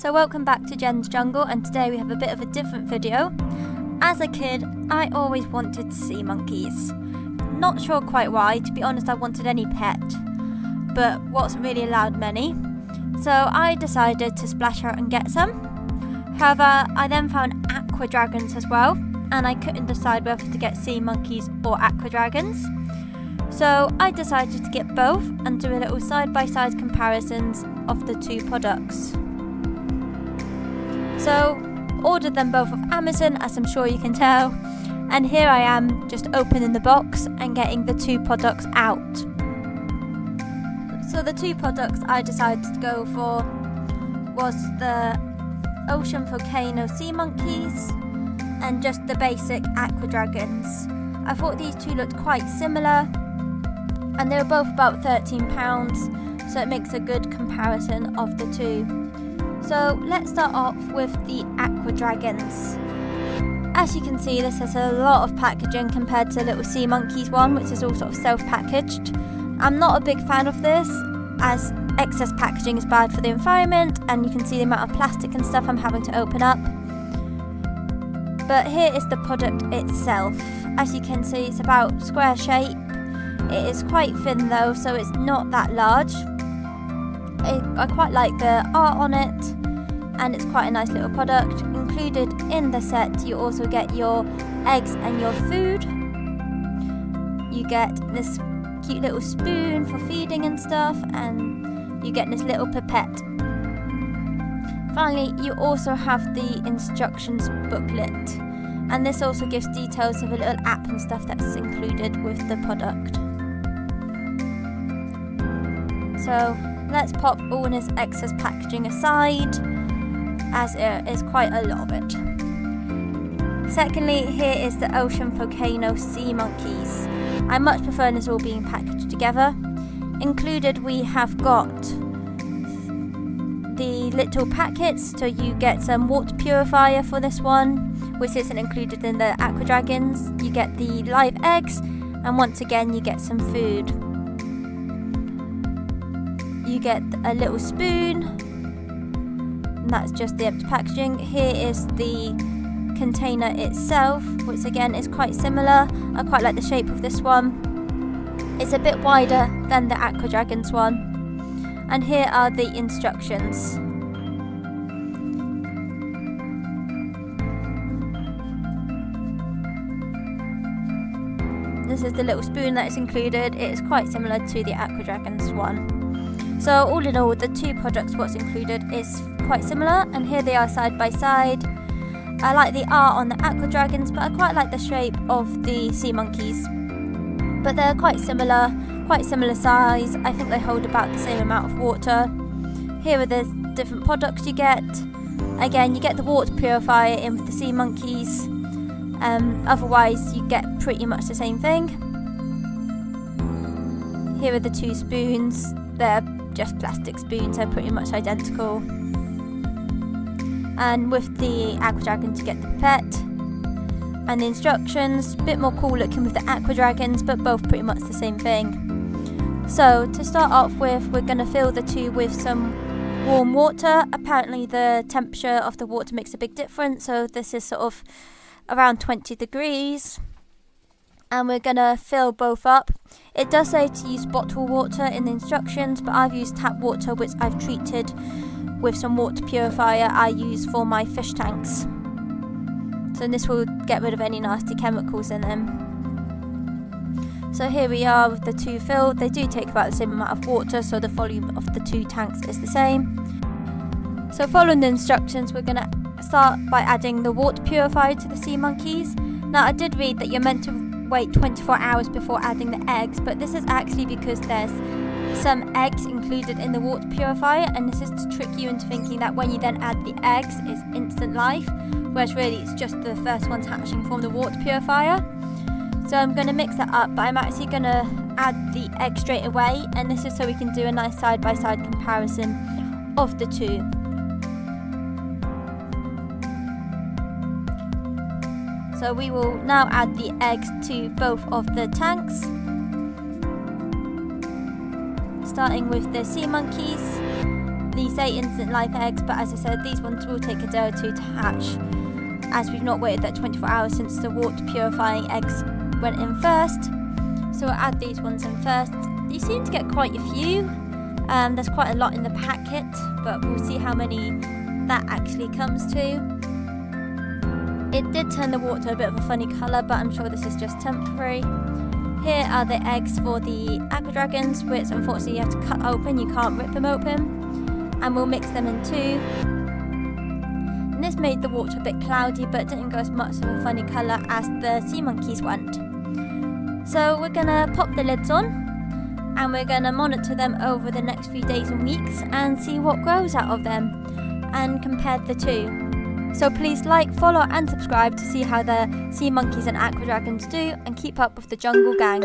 So welcome back to Jen's Jungle, and today we have a bit of a different video. As a kid, I always wanted sea monkeys. Not sure quite why, to be honest I wanted any pet, but wasn't really allowed many. So I decided to splash out and get some. However, I then found aqua dragons as well, and I couldn't decide whether to get sea monkeys or aqua dragons. So I decided to get both and do a little side-by-side comparisons of the two products. So ordered them both off Amazon, as I'm sure you can tell, and here I am just opening the box and getting the two products out. So the two products I decided to go for was the ocean volcano sea monkeys and just the basic aqua dragons. I thought these two looked quite similar, and they were both about £13, so it makes a good comparison of the two. So let's start off with the aqua dragons. As you can see, this has a lot of packaging compared to the little sea monkeys one, which is all sort of self-packaged. I'm not a big fan of this, as excess packaging is bad for the environment, and you can see the amount of plastic and stuff I'm having to open up. But here is the product itself. As you can see, it's about square shape. It is quite thin though, so it's not that large. I quite like the art on it, and it's quite a nice little product. Included in the set, you also get your eggs and your food. You get this cute little spoon for feeding and stuff, and you get this little pipette. Finally, you also have the instructions booklet, and this also gives details of a little app and stuff that's included with the product. So let's pop all this excess packaging aside, as there is quite a lot of it. Secondly, here is the ocean volcano sea monkeys. I much prefer this all being packaged together. Included we have got the little packets, so you get some water purifier for this one, which isn't included in the aqua dragons. You get the live eggs, and once again you get some food. You get a little spoon, and that's just the empty packaging. Here is the container itself, which again is quite similar. I quite like the shape of this one. It's a bit wider than the aqua dragons one. And here are the instructions. This is the little spoon that is included. It is quite similar to the aqua dragons one. So all in all, the two products, what's included is quite similar, and here they are side by side. I like the art on the aqua dragons, but I quite like the shape of the sea monkeys. But they're quite similar size. I think they hold about the same amount of water. Here are the different products you get. Again, you get the water purifier in with the sea monkeys. Otherwise, you get pretty much the same thing. Here are the two spoons. They're just plastic spoons, they're pretty much identical. And with the aqua dragons you get the pipette and the instructions. A bit more cool looking with the aqua dragons, but both pretty much the same thing. So to start off with, we're going to fill the two with some warm water. Apparently the temperature of the water makes a big difference, so this is sort of around 20 degrees. And we're going to fill both up. It does say to use bottled water in the instructions, but I've used tap water, which I've treated with some water purifier I use for my fish tanks. So this will get rid of any nasty chemicals in them. So here we are with the two filled. They do take about the same amount of water, so the volume of the two tanks is the same. So following the instructions, we're going to start by adding the water purifier to the sea monkeys. Now I did read that you're meant to wait 24 hours before adding the eggs, but this is actually because there's some eggs included in the water purifier, and this is to trick you into thinking that when you then add the eggs it's instant life, whereas really it's just the first ones hatching from the water purifier. So I'm going to mix that up, but I'm actually going to add the egg straight away, and this is so we can do a nice side-by-side comparison of the two. So we will now add the eggs to both of the tanks. starting with the sea monkeys. They say instant live eggs, but as I said, these ones will take a day or two to hatch, as we've not waited that 24 hours since the water purifying eggs went in first. So we'll add these ones in first. You seem to get quite a few. There's quite a lot in the packet, but we'll see how many that actually comes to. It did turn the water a bit of a funny colour, but I'm sure this is just temporary. Here are the eggs for the aqua dragons, which unfortunately you have to cut open, you can't rip them open. And we'll mix them in two. And this made the water a bit cloudy, but didn't go as much of a funny colour as the sea monkeys went. So we're going to pop the lids on, and we're going to monitor them over the next few days and weeks and see what grows out of them, and compare the two. So please like, follow and subscribe to see how the sea monkeys and aqua dragons do, and keep up with the jungle gang.